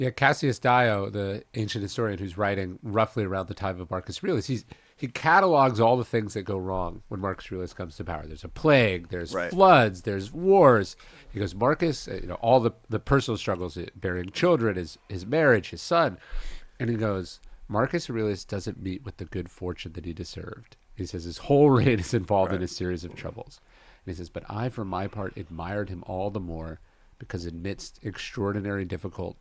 Yeah, Cassius Dio, the ancient historian who's writing roughly around the time of Marcus Aurelius, he catalogs all the things that go wrong when Marcus Aurelius comes to power. There's a plague, there's Right. floods, there's wars. He goes, Marcus, all the personal struggles, bearing children, his marriage, his son. And he goes, Marcus Aurelius doesn't meet with the good fortune that he deserved. He says his whole reign is involved in a series of troubles. And he says, but I, for my part, admired him all the more because amidst extraordinary difficulties,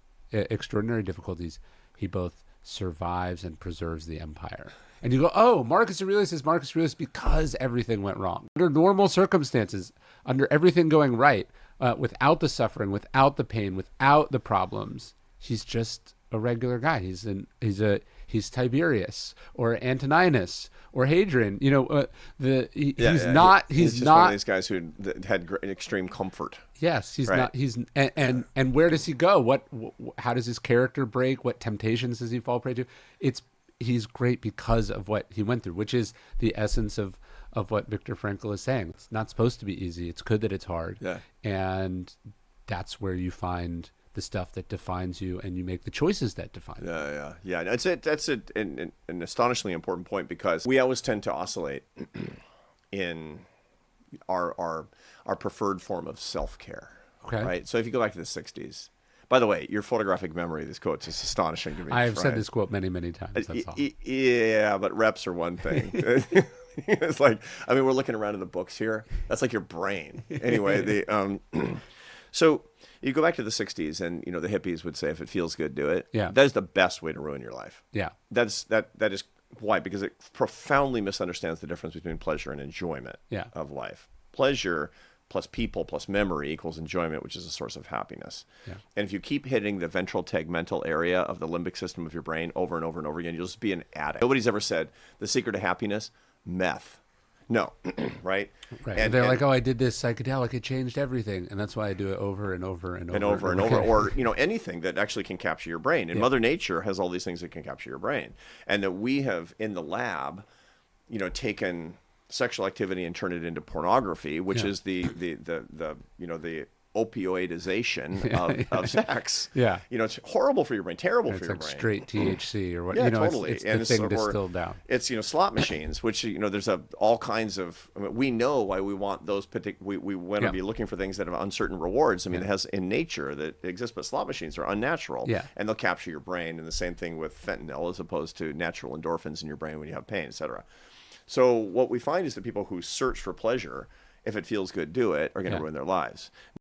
he both survives and preserves the empire. And you go, oh, Marcus Aurelius is Marcus Aurelius because everything went wrong. Under normal circumstances, under everything going right, without the suffering, without the pain, without the problems, he's just a regular guy. He's Tiberius or Antoninus or Hadrian. He's not just one of these guys who had extreme comfort. Yes, he's Right. not. And where does he go? How does his character break? What temptations does he fall prey to? He's great because of what he went through, which is the essence of what Viktor Frankl is saying. It's not supposed to be easy. It's good that it's hard. Yeah. And that's where you find the stuff that defines you, and you make the choices that define you. Yeah. That's an astonishingly important point, because we always tend to oscillate in our preferred form of self-care. Okay. Right. So if you go back to the 60s, by the way, your photographic memory of these quotes is astonishing to me. I have said this quote many, many times. That's all. Yeah, but reps are one thing. It's like, I mean, we're looking around in the books here. That's like your brain. Anyway, so you go back to the 60s, and the hippies would say, if it feels good, do it. Yeah. That is the best way to ruin your life. Yeah. That is why, because it profoundly misunderstands the difference between pleasure and enjoyment of life. Pleasure plus people plus memory equals enjoyment, which is a source of happiness. Yeah. And if you keep hitting the ventral tegmental area of the limbic system of your brain over and over and over again, you'll just be an addict. Nobody's ever said the secret to happiness, meth. No, right? Right. And they're like, oh, I did this psychedelic, it changed everything. And that's why I do it over and over and over. And over and over. Or, anything that actually can capture your brain. And Mother Nature has all these things that can capture your brain. And that we have, in the lab, taken sexual activity and turned it into pornography, which is the opioidization of sex. Yeah. It's horrible for your brain, terrible for your like brain. Straight THC or what? Yeah, totally. It's the thing distilled down. It's slot machines, which there's all kinds of. We know why we want those particular. We want to be looking for things that have uncertain rewards. I mean, it has in nature that exists, but slot machines are unnatural. Yeah. And they'll capture your brain, and the same thing with fentanyl, as opposed to natural endorphins in your brain when you have pain, etc. So what we find is that people who search for pleasure, if it feels good, do it, are going to ruin their lives.